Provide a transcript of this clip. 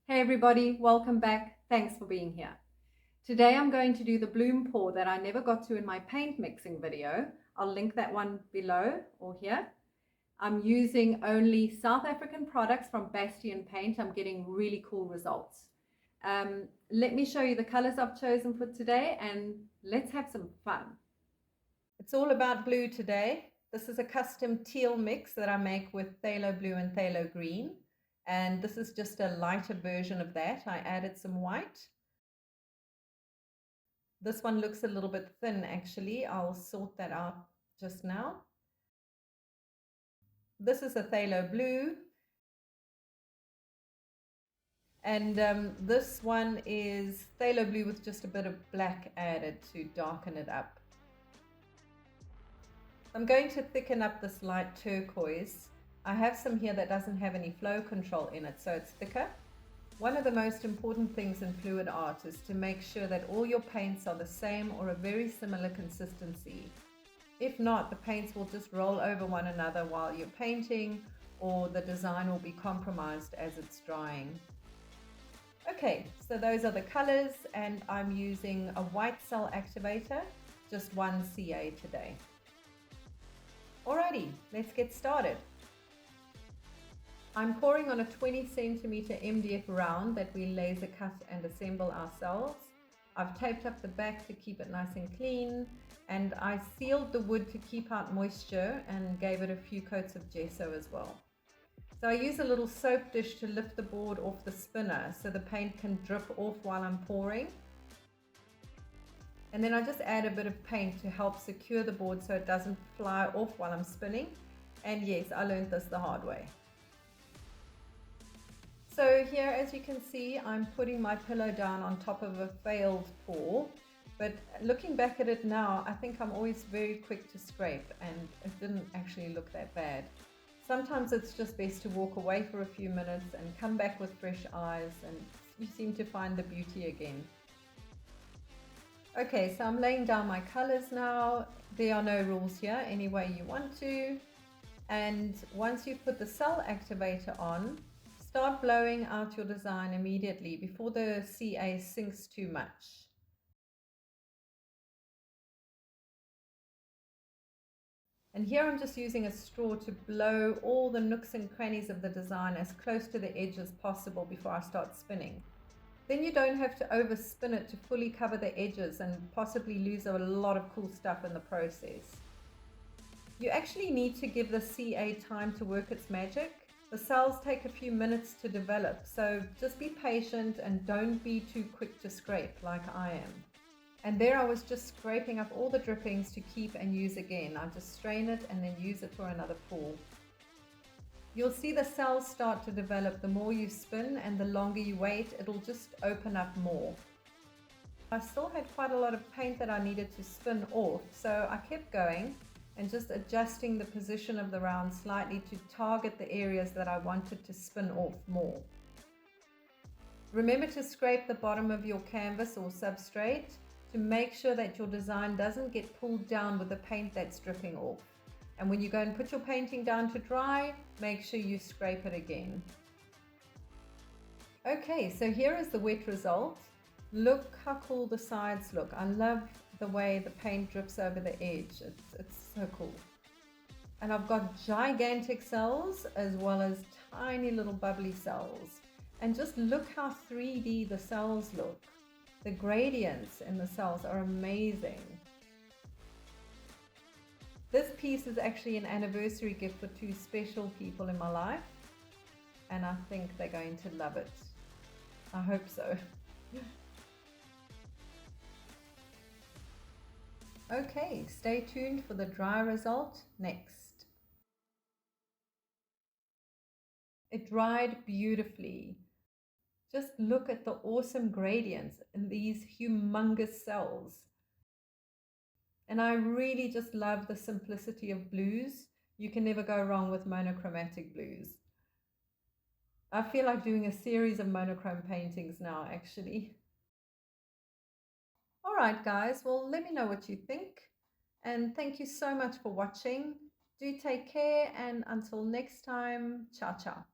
Hey everybody, welcome back. Thanks for being here. Today I'm going to do the bloom pour that I never got to in my paint mixing video. I'll link that one below or here. I'm using only South African products from Bastion Paint. I'm getting really cool results. Let me show you the colors I've chosen for today and let's have some fun. It's all about blue today. This is a custom teal mix that I make with phthalo blue and phthalo green. And this is just a lighter version of that. I added some white. This one looks a little bit thin actually. I'll sort that out just now. This is a phthalo blue. And this one is phthalo blue with just a bit of black added to darken it up. I'm going to thicken up this light turquoise. I have some here that doesn't have any flow control in it, so it's thicker. One of the most important things in fluid art is to make sure that all your paints are the same or a very similar consistency. If not, the paints will just roll over one another while you're painting, or the design will be compromised as it's drying. Okay, so those are the colors, and I'm using a white cell activator, just one CA today. Alrighty, let's get started. I'm pouring on a 20 centimeter MDF round that we laser cut and assemble ourselves. I've taped up the back to keep it nice and clean, and I sealed the wood to keep out moisture and gave it a few coats of gesso as well. So I use a little soap dish to lift the board off the spinner so the paint can drip off while I'm pouring. And then I just add a bit of paint to help secure the board so it doesn't fly off while I'm spinning. And yes, I learned this the hard way. So here, as you can see, I'm putting my pillow down on top of a failed pour, but looking back at it now, I think I'm always very quick to scrape and it didn't actually look that bad. Sometimes it's just best to walk away for a few minutes and come back with fresh eyes, and you seem to find the beauty again. Okay, so I'm laying down my colors now. There are no rules here, any way you want to. And once you've put the cell activator on, start blowing out your design immediately before the CA sinks too much. And here I'm just using a straw to blow all the nooks and crannies of the design as close to the edge as possible before I start spinning. Then you don't have to overspin it to fully cover the edges and possibly lose a lot of cool stuff in the process. You actually need to give the CA time to work its magic. The cells take a few minutes to develop, so just be patient and don't be too quick to scrape like I am. And there I was just scraping up all the drippings to keep and use again. I just strain it and then use it for another pour. You'll see the cells start to develop the more you spin, and the longer you wait, it'll just open up more. I still had quite a lot of paint that I needed to spin off, so I kept going and just adjusting the position of the round slightly to target the areas that I wanted to spin off more. Remember to scrape the bottom of your canvas or substrate to make sure that your design doesn't get pulled down with the paint that's dripping off. And when you go and put your painting down to dry, make sure you scrape it again. Okay, so here is the wet result. Look how cool the sides look. I love the way the paint drips over the edge. It's so cool. And I've got gigantic cells as well as tiny little bubbly cells. And just look how 3D the cells look. The gradients in the cells are amazing. This piece is actually an anniversary gift for two special people in my life, and I think they're going to love it. I hope so. Okay, stay tuned for the dry result next. It dried beautifully. Just look at the awesome gradients in these humongous cells. And I really just love the simplicity of blues. You can never go wrong with monochromatic blues. I feel like doing a series of monochrome paintings now, actually. All right, guys, well, let me know what you think. And thank you so much for watching. Do take care, and until next time, ciao, ciao.